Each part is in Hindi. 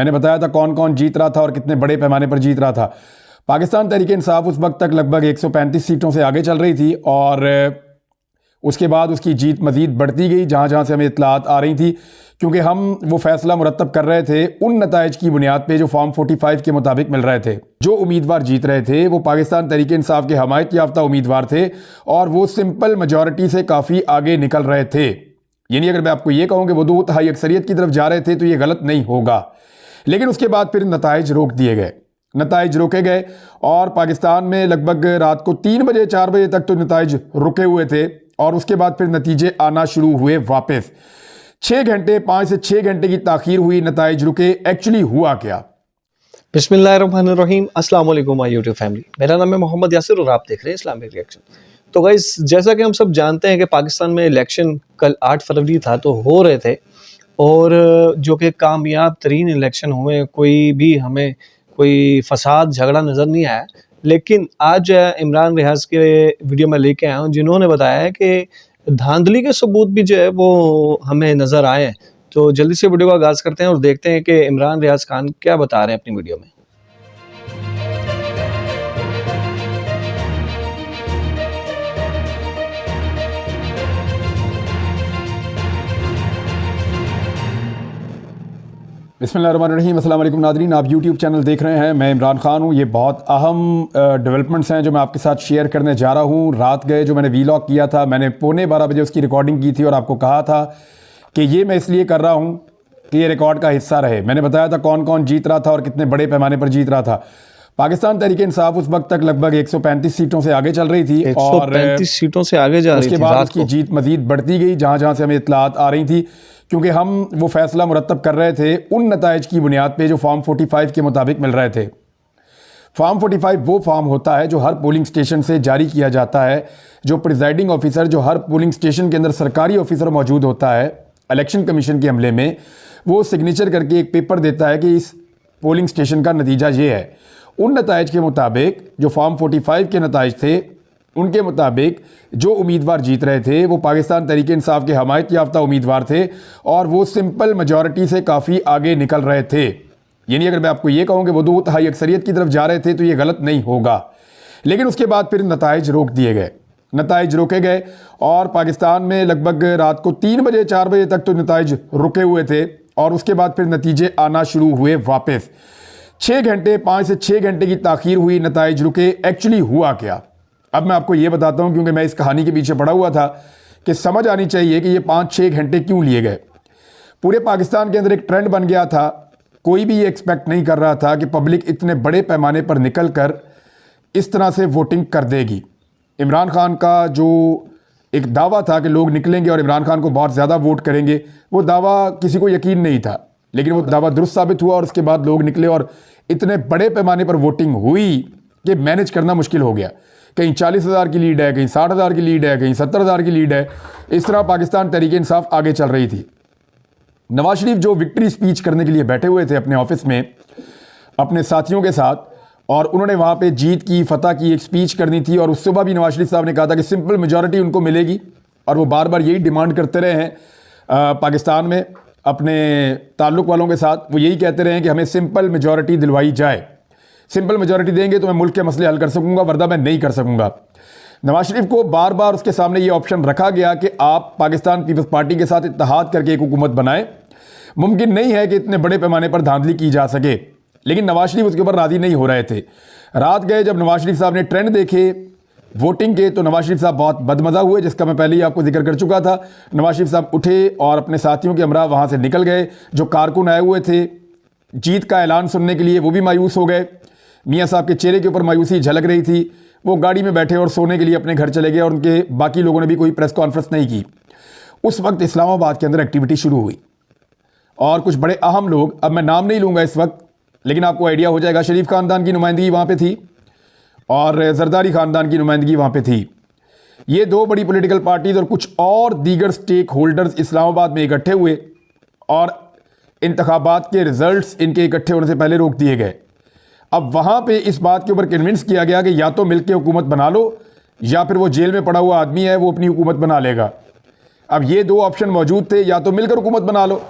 मैंने बताया था कौन कौन जीत रहा था और कितने बड़े पैमाने पर जीत रहा था। पाकिस्तान तहरीक इंसाफ उस वक्त तक लगभग 135 सीटों से आगे चल रही थी और उसके बाद उसकी जीत मज़ीद बढ़ती गई जहाँ जहाँ से हमें इत्तलात आ रही थी, क्योंकि हम वो फैसला मुरतब कर रहे थे उन नताइज की बुनियाद पे जो फॉर्म 45 के मुताबिक मिल रहे थे। जो उम्मीदवार जीत रहे थे वो पाकिस्तान तहरीक इंसाफ के हमायत याफ्ता उम्मीदवार थे और वो सिंपल मेजॉरिटी से काफ़ी आगे निकल रहे थे। यानी अगर मैं आपको ये कहूँ कि वो 2 तिहाई अक्सरियत की तरफ जा रहे थे तो ये गलत नहीं होगा। लेकिन उसके बाद फिर नताइज रोक दिए गए, नताइज रोके गए और पाकिस्तान में लगभग रात को 3 बजे 4 बजे तक तो नताइज रुके हुए थे और उसके बाद फिर नतीजे आना शुरू हुए वापस। 6 घंटे 5 से 6 घंटे की ताखीर हुई, नताइज रुके। एक्चुअली हुआ क्या? बिस्मिल्लाहिर्रहमानिर्रहीम, अस्सलाम वालेकुम माय यूट्यूब फैमिली। मेरा नाम है मोहम्मद यासिर और आप देख रहे हैं इस्लामिक रिएक्शन। तो गाइस, जैसा कि हम सब जानते हैं कि पाकिस्तान में इलेक्शन कल 8 फरवरी था तो हो रहे थे और जो कि कामयाब तरीन इलेक्शन हुए, कोई भी हमें कोई फसाद झगड़ा नज़र नहीं आया। लेकिन आज इमरान रियाज के वीडियो में लेके आया हूँ जिन्होंने बताया है कि धांधली के सबूत भी जो है वो हमें नज़र आए हैं। तो जल्दी से वीडियो का आगाज़ करते हैं और देखते हैं कि इमरान रियाज खान क्या बता रहे हैं अपनी वीडियो में। बिस्मिल्लाहिर्रहमानिर्रहीम, अस्सलाम वालेकुम नादरीन, आप यूट्यूब चैनल देख रहे हैं। मैं इमरान खान हूँ। ये बहुत अहम डेवलपमेंट्स हैं जो मैं आपके साथ शेयर करने जा रहा हूँ। रात गए जो मैंने वीलॉग किया था, मैंने 11:15 बजे उसकी रिकॉर्डिंग की थी और आपको कहा था कि ये मैं इसलिए कर रहा हूँ कि ये रिकॉर्ड का हिस्सा रहे। मैंने बताया था कौन कौन जीत रहा था और कितने बड़े पैमाने पर जीत रहा था। पाकिस्तान तहरीक इंसाफ उस वक्त तक लगभग 135 सीटों से आगे चल रही थी और 135 सीटों से आगे जा रही थी। उसके बाद उसकी जीत मज़ीद बढ़ती गई जहाँ जहाँ से हमें इत्तलात आ रही थी, क्योंकि हम वो फैसला मुरतब कर रहे थे उन नताइज की बुनियाद पे जो फॉर्म 45 के मुताबिक मिल रहे थे। फॉर्म 45 वो फॉर्म होता है जो हर पोलिंग स्टेशन से जारी किया जाता है। जो प्रिजाइडिंग ऑफिसर, जो हर पोलिंग स्टेशन के अंदर सरकारी ऑफिसर मौजूद होता है इलेक्शन कमीशन के अमले में, वो सिग्नेचर करके एक पेपर देता है कि इस पोलिंग स्टेशन का नतीजा ये है। उन नताइज के मुताबिक जो फॉर्म 45 के नताइज थे, उनके मुताबिक जो उम्मीदवार जीत रहे थे वो पाकिस्तान तहरीक इंसाफ के हमायत याफ्ता उम्मीदवार थे और वो सिंपल मेजॉरिटी से काफ़ी आगे निकल रहे थे। यानी अगर मैं आपको ये कहूँ कि वो 2 तिहाई अक्सरियत की तरफ जा रहे थे तो ये गलत नहीं होगा। लेकिन उसके बाद फिर नताइज रोक दिए गए, नताइज रोके गए और पाकिस्तान में लगभग रात को 3 बजे 4 बजे तक तो नताइज रुके हुए थे और उसके बाद फिर नतीजे आना शुरू हुए वापस। 6 घंटे 5 से 6 घंटे की ताखीर हुई, नताइज रुके। एक्चुअली हुआ क्या, अब मैं आपको ये बताता हूँ, क्योंकि मैं इस कहानी के पीछे पड़ा हुआ था कि समझ आनी चाहिए कि ये 5-6 घंटे क्यों लिए गए। पूरे पाकिस्तान के अंदर एक ट्रेंड बन गया था। कोई भी ये एक्सपेक्ट नहीं कर रहा था कि पब्लिक इतने बड़े पैमाने पर निकल कर इस तरह से वोटिंग कर देगी। इमरान खान का जो एक दावा था कि लोग निकलेंगे और इमरान खान को बहुत ज़्यादा वोट करेंगे, वो दावा किसी को यकीन नहीं था, लेकिन वो दावा दुरुस्त साबित हुआ और उसके बाद लोग निकले और इतने बड़े पैमाने पर वोटिंग हुई कि मैनेज करना मुश्किल हो गया। कहीं 40,000 की लीड है, कहीं 60,000 की लीड है, कहीं 70,000 की लीड है। इस तरह पाकिस्तान तहरीक इंसाफ आगे चल रही थी। नवाज शरीफ जो विक्ट्री स्पीच करने के लिए बैठे हुए थे अपने ऑफिस में अपने साथियों के साथ, और उन्होंने वहाँ पे जीत की, फतह की एक स्पीच करनी थी और उस सुबह भी नवाज शरीफ साहब ने कहा था कि सिंपल मेजॉरिटी उनको मिलेगी और वो बार बार यही डिमांड करते रहे हैं पाकिस्तान में अपने ताल्लुक़ वालों के साथ। वो यही कहते रहे हैं कि हमें सिंपल मेजॉरिटी दिलवाई जाए, सिंपल मेजॉरिटी देंगे तो मैं मुल्क के मसले हल कर सकूंगा, वरना मैं नहीं कर सकूंगा। नवाज शरीफ को बार बार उसके सामने ये ऑप्शन रखा गया कि आप पाकिस्तान पीपल्स पार्टी के साथ इत्तेहाद करके एक हुकूमत बनाएं। मुमकिन नहीं है कि इतने बड़े पैमाने पर धांधली की जा सके, लेकिन नवाज शरीफ उसके ऊपर राजी नहीं हो रहे थे। रात गए जब नवाज शरीफ साहब ने ट्रेंड देखे वोटिंग के, तो नवाज शरीफ साहब बहुत बदमज़ा हुए, जिसका मैं पहले ही आपको जिक्र कर चुका था। नवाज शरीफ साहब उठे और अपने साथियों के हमरा वहाँ से निकल गए। जो कारकुन आए हुए थे जीत का ऐलान सुनने के लिए, वो भी मायूस हो गए। मियाँ साहब के चेहरे के ऊपर मायूसी झलक रही थी। वो गाड़ी में बैठे और सोने के लिए अपने घर चले गए और उनके बाकी लोगों ने भी कोई प्रेस कॉन्फ्रेंस नहीं की। उस वक्त इस्लामाबाद के अंदर एक्टिविटी शुरू हुई और कुछ बड़े अहम लोग, अब मैं नाम नहीं लूँगा इस वक्त, लेकिन आपको आइडिया हो जाएगा, शरीफ ख़ानदान की नुमाइंदगी वहाँ पे थी और जरदारी ख़ानदान की नुमाइंदगी वहाँ पे थी। ये 2 बड़ी पॉलिटिकल पार्टीज़ और कुछ और दीगर स्टेक होल्डर्स इस्लामाबाद में इकट्ठे हुए और इंतखाबात के रिजल्ट्स इनके इकट्ठे होने से पहले रोक दिए गए। अब वहाँ पे इस बात के ऊपर कन्विंस किया गया कि या तो मिलकर हुकूमत बना लो या फिर वो जेल में पड़ा हुआ आदमी है वो अपनी हुकूमत बना लेगा। अब ये 2 ऑप्शन मौजूद थे, या तो मिलकर हुकूमत बना लो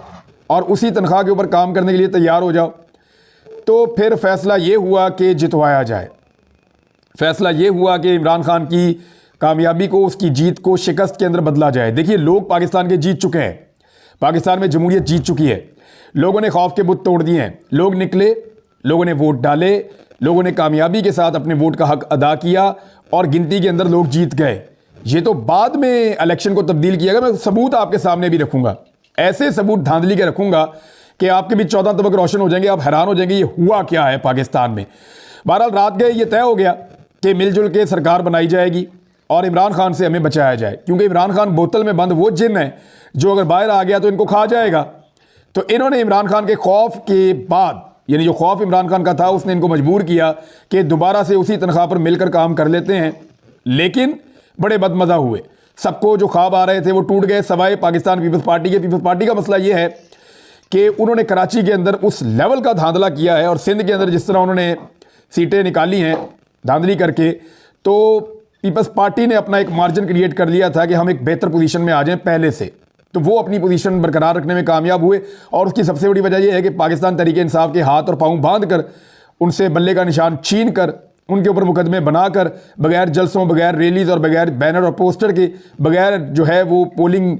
और उसी तनख्वाह के ऊपर काम करने के लिए तैयार हो जाओ। तो फिर फैसला ये हुआ कि जितवाया जाए। फैसला ये हुआ कि इमरान खान की कामयाबी को, उसकी जीत को शिकस्त के अंदर बदला जाए। देखिए, लोग पाकिस्तान के जीत चुके हैं, पाकिस्तान में जमहूरियत जीत चुकी है, लोगों ने खौफ के बुत तोड़ दिए हैं, लोग निकले, लोगों ने वोट डाले, लोगों ने कामयाबी के साथ अपने वोट का हक अदा किया और गिनती के अंदर लोग जीत गए। ये तो बाद में इलेक्शन को तब्दील किया गया। मैं सबूत आपके सामने भी रखूंगा, ऐसे सबूत धांधली के रखूंगा कि आपके भी 14 तबक रोशन हो जाएंगे, आप हैरान हो जाएंगे ये हुआ क्या है पाकिस्तान में। बहरहाल रात गए, ये तय हो गया कि मिलजुल के सरकार बनाई जाएगी और इमरान खान से हमें बचाया जाए, क्योंकि इमरान खान बोतल में बंद वो जिन है जो अगर बाहर आ गया तो इनको खा जाएगा। तो इन्होंने इमरान खान के खौफ के बाद, यानी जो खौफ इमरान खान का था, उसने इनको मजबूर किया कि दोबारा से उसी तनख्वाह पर मिलकर काम कर लेते हैं। लेकिन बड़े बदमज़ा हुए, सबको जो ख्वाब आ रहे थे वो टूट गए, सवाए पाकिस्तान पीपल्स पार्टी के। पीपल्स पार्टी का मसला ये है कि उन्होंने कराची के अंदर उस लेवल का धांधला किया है और सिंध के अंदर जिस तरह उन्होंने सीटें निकाली हैं धांधली करके, तो पीपल्स पार्टी ने अपना एक मार्जिन क्रिएट कर लिया था कि हम एक बेहतर पोजीशन में आ जाएं पहले से। तो वो अपनी पोजीशन बरकरार रखने में कामयाब हुए और उसकी सबसे बड़ी वजह यह है कि पाकिस्तान तहरीक इंसाफ के हाथ और पाँव बांध कर, उनसे बल्ले का निशान छीन कर, उनके ऊपर मुकदमे बनाकर, बगैर जलसों, बगैर रैलीज और बगैर बैनर और पोस्टर के, बगैर जो है वो पोलिंग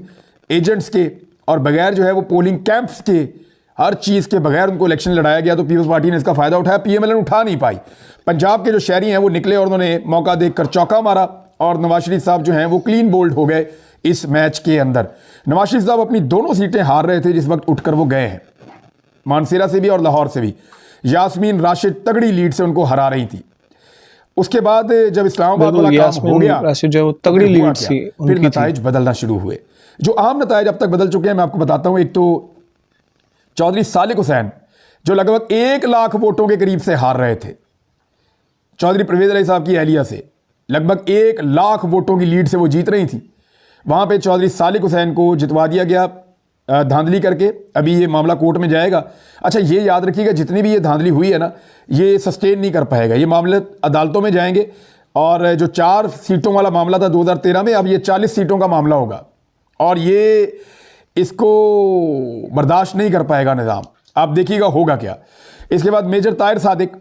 एजेंट्स के और बगैर जो है वो पोलिंग कैंप्स के, हर चीज़ के बगैर उनको इलेक्शन लड़ाया गया। तो पीपल्स पार्टी ने इसका फ़ायदा उठाया, पीएमएल उठा नहीं पाई। पंजाब के जो शहरी हैं वो निकले और उन्होंने मौका देखकर चौका मारा और नवाज शरीफ साहब जो हैं वो क्लीन बोल्ड हो गए इस मैच के अंदर। नवाज शरीफ साहब अपनी दोनों सीटें हार रहे थे जिस वक्त उठकर वो गए हैं, मानसेरा से भी और लाहौर से भी। यास्मीन राशिद तगड़ी लीड से उनको हरा रही थी। उसके बाद जब इस्लामाबाद वाला काम हो गया, राशिद जो तगड़ी लीड सी, फिर नताइज बदलना शुरू हुए। जो आम नताइज अब तक बदल चुके हैं मैं आपको बताता हूं। एक तो चौधरी सालिक हुसैन जो लगभग 1 लाख वोटों के करीब से हार रहे थे, चौधरी परवेज अली साहब की एहलिया से लगभग 1 लाख वोटों की लीड से वो जीत रही थी। वहां पे चौधरी सालिक हुसैन को जितवा दिया गया धांधली करके। अभी ये मामला कोर्ट में जाएगा। अच्छा, ये याद रखिएगा, जितनी भी ये धांधली हुई है ना, ये सस्टेन नहीं कर पाएगा, ये मामले अदालतों में जाएंगे। और जो 4 सीटों वाला मामला था 2013 में, अब ये 40 सीटों का मामला होगा और ये इसको बर्दाश्त नहीं कर पाएगा निज़ाम। आप देखिएगा होगा क्या। इसके बाद मेजर ताहिर सादिक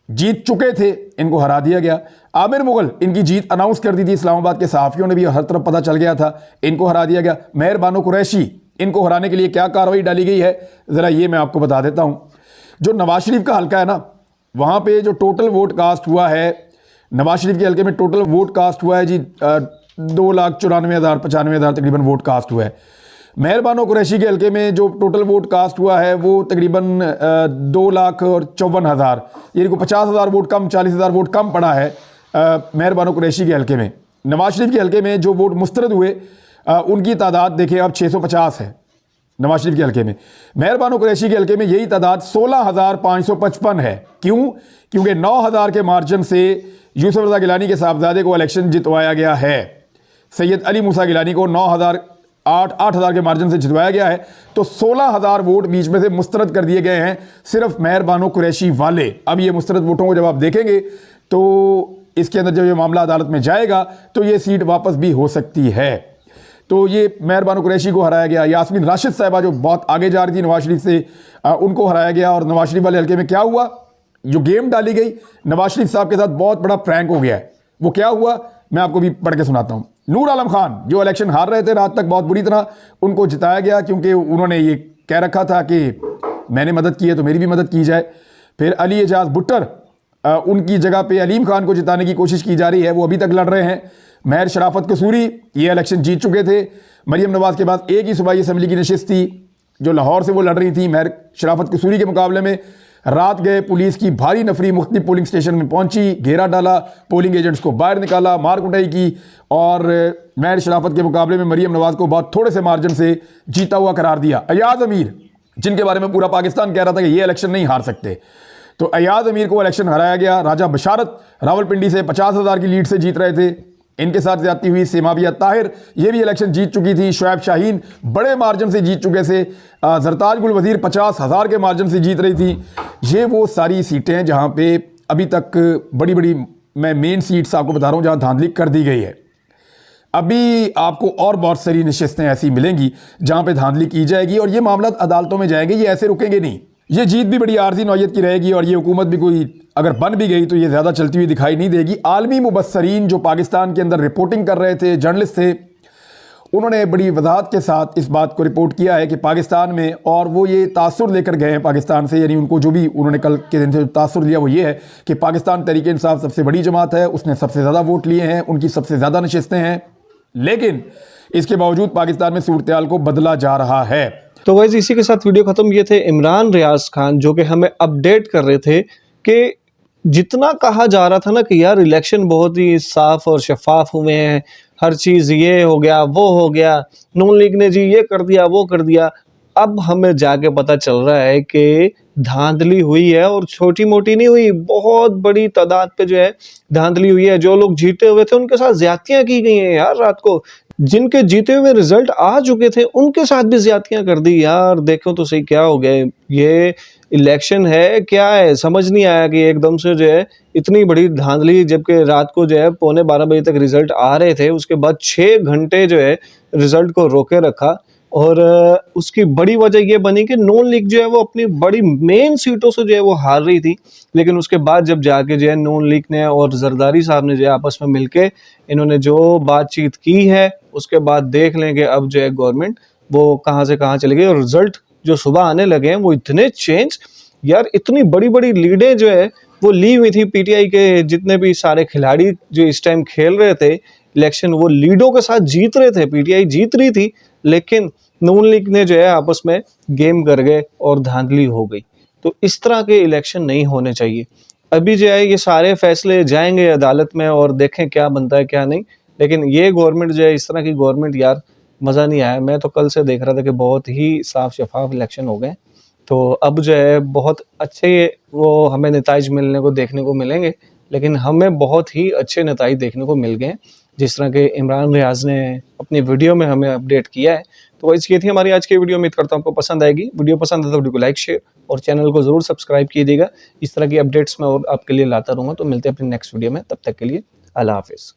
जीत चुके थे, इनको हरा दिया गया। आमिर मुगल, इनकी जीत अनाउंस कर दी थी इस्लामाबाद के सहाफ़ियों ने भी, हर तरफ पता चल गया था, इनको हरा दिया गया। मेहर बानो कुरैशी, इनको हराने के लिए क्या कार्रवाई डाली गई है ज़रा ये मैं आपको बता देता हूँ। जो नवाज शरीफ का हल्का है ना, वहाँ पे जो टोटल वोट कास्ट हुआ है, नवाज शरीफ के हल्के में टोटल वोट कास्ट हुआ है जी 2,94,000 तकरीबन वोट कास्ट हुआ है। मेहर बानो कुरैशी के हल्के में जो टोटल वोट कास्ट हुआ है वो तकरीबन 2,54,000, यानी को 50,000 वोट कम, 40,000 वोट कम पड़ा है मेहर बानो कुरैशी के हल्के में। नवाज शरीफ के हल्के में जो वोट मुस्तरद हुए उनकी तादाद देखिए अब 650 है नवाज शरीफ के हल्के में। मेहर बानो कुरैशी के हल्के में यही तादाद 16,555 है। क्यों? क्योंकि 9,000 के मार्जिन से यूसुफ रज़ा गिलानी के साहबजादे को इलेक्शन जितवाया गया है। सैयद अली मूसा गिलानी को 8,000 के मार्जिन से जितवाया गया है। तो 16,000 वोट बीच में से मुस्तरद कर दिए गए हैं सिर्फ मेहर बानो कुरैशी वाले। अब ये मुस्तरद वोटों को जब आप देखेंगे तो इसके अंदर जब ये मामला अदालत में जाएगा तो ये सीट वापस भी हो सकती है। तो ये मेहर बानो कुरैशी को हराया गया। यास्मीन राशिद साहिबा जो बहुत आगे जा रही थी नवाज शरीफ से, उनको हराया गया। और नवाज शरीफ वाले हल्के में क्या हुआ, जो गेम डाली गई नवाज शरीफ साहब के साथ बहुत बड़ा प्रैंक हो गया है। वो क्या हुआ मैं आपको भी पढ़ के सुनाता हूँ। नूर आलम खान जो इलेक्शन हार रहे थे रात तक बहुत बुरी तरह, उनको जिताया गया क्योंकि उन्होंने ये कह रखा था कि मैंने मदद की है तो मेरी भी मदद की जाए। फिर अली एजाज भुट्टर, उनकी जगह पे अलीम खान को जिताने की कोशिश की जा रही है, वो अभी तक लड़ रहे हैं। महर शराफत कसूरी ये इलेक्शन जीत चुके थे। मरियम नवाज के पास एक ही सूबाई असम्बली की नशिस्त थी जो लाहौर से वो लड़ रही थी। महर शराफत कसूरी के मुकाबले में रात गए पुलिस की भारी नफरी मुख्तलिफ पोलिंग स्टेशन में पहुंची, घेरा डाला, पोलिंग एजेंट्स को बाहर निकाला, मार कुटाई की और महर शराफत के मुकाबले में मरियम नवाज को बहुत थोड़े से मार्जिन से जीता हुआ करार दिया। अयाज अमीर, जिनके बारे में पूरा पाकिस्तान कह रहा था कि ये इलेक्शन नहीं हार सकते, तो अयाज अमीर को इलेक्शन हराया गया। राजा बशारत रावलपिंडी से 50,000 की लीड से जीत रहे थे, इनके साथ ज्यादती हुई। सेमाविया ताहिर ये भी इलेक्शन जीत चुकी थी। शुएब शाहीन बड़े मार्जिन से जीत चुके थे। जरताज गुल वजीर 50,000 के मार्जिन से जीत रही थी। ये वो सारी सीटें हैं जहाँ पे अभी तक बड़ी बड़ी, मैं मेन सीट्स आपको बता रहा हूँ जहाँ धांधली कर दी गई है। अभी आपको और बहुत सारी नशिस्तें ऐसी मिलेंगी जहां पे धांधली की जाएगी और ये मामला अदालतों में जाएंगे, ये ऐसे रुकेंगे नहीं। ये जीत भी बड़ी आर्जी नौयत की रहेगी और ये हुकूमत भी कोई अगर बन भी गई तो ये ज़्यादा चलती हुई दिखाई नहीं देगी। आलमी मुबस्सरीन जो पाकिस्तान के अंदर रिपोर्टिंग कर रहे थे, जर्नलिस्ट थे, उन्होंने बड़ी वजाहत के साथ इस बात को रिपोर्ट किया है कि पाकिस्तान में, और वो ये तासुर लेकर गए हैं पाकिस्तान से, यानी उनको जो भी उन्होंने कल के दिन से तासुर लिया वो ये है कि पाकिस्तान तहरीक इंसाफ सबसे बड़ी जमात है, उसने सबसे ज़्यादा वोट लिए हैं, उनकी सबसे ज़्यादा नशिस्तें हैं, लेकिन इसके बावजूद पाकिस्तान में सूरत हाल को बदला जा रहा है। तो गाइस इसी के साथ वीडियो खत्म। ये थे इमरान रियाज खान जो कि हमें अपडेट कर रहे थे कि जितना कहा जा रहा था ना कि यार इलेक्शन बहुत ही साफ और शफाफ हुए हैं, हर चीज़ ये हो गया वो हो गया, नून लीग ने जी ये कर दिया वो कर दिया, अब हमें जाके पता चल रहा है कि धांधली हुई है और छोटी मोटी नहीं हुई, बहुत बड़ी तादाद पे जो है धांधली हुई है। जो लोग जीते हुए थे उनके साथ ज्यादतियां की गई हैं यार। रात को जिनके जीते हुए रिजल्ट आ चुके थे उनके साथ भी ज्यादतियां कर दी यार। देखो तो सही क्या हो गया, ये इलेक्शन है क्या है, समझ नहीं आया कि एकदम से जो है इतनी बड़ी धांधली, जबकि रात को जो है 11:15 बजे तक रिजल्ट आ रहे थे, उसके बाद 6 घंटे जो है रिजल्ट को रोके रखा। और उसकी बड़ी वजह यह बनी कि नून लीग जो है वो अपनी बड़ी मेन सीटों से जो है वो हार रही थी, लेकिन उसके बाद जब जाके जो है नून लीग ने और जरदारी साहब ने जो है आपस में मिलके इन्होंने जो बातचीत की है, उसके बाद देख लेंगे अब जो है गवर्नमेंट वो कहाँ से कहाँ चली गई। और रिजल्ट जो सुबह आने लगे हैं वो इतने चेंज यार, इतनी बड़ी बड़ी लीडें जो है वो ली हुई थी पीटीआई के जितने भी सारे खिलाड़ी जो इस टाइम खेल रहे थे इलेक्शन, वो लीडों के साथ जीत रहे थे, पीटीआई जीत रही थी, लेकिन नून लीग ने जो है आपस में गेम कर गए और धांधली हो गई। तो इस तरह के इलेक्शन नहीं होने चाहिए। अभी जो है ये सारे फैसले जाएंगे अदालत में और देखें क्या बनता है क्या नहीं, लेकिन ये गवर्नमेंट जो है इस तरह की गवर्नमेंट यार मज़ा नहीं आया। मैं तो कल से देख रहा था कि बहुत ही साफ शफाफ इलेक्शन हो गए, तो अब जो है बहुत अच्छे वो हमें नताइज मिलने को देखने को मिलेंगे, लेकिन हमें बहुत ही अच्छे नताइज देखने को मिल गए जिस तरह के इमरान रियाज ने अपनी वीडियो में हमें अपडेट किया है। तो वैसे ये थी हमारी आज की वीडियो। उम्मीद करता हूँ आपको पसंद आएगी। वीडियो पसंद है तो वीडियो को लाइक शेयर और चैनल को ज़रूर सब्सक्राइब कीजिएगा। इस तरह की अपडेट्स मैं और आपके लिए लाता रहूँगा। तो मिलते हैं अपनी नेक्स्ट वीडियो में, तब तक के लिए अल्लाह हाफिज़।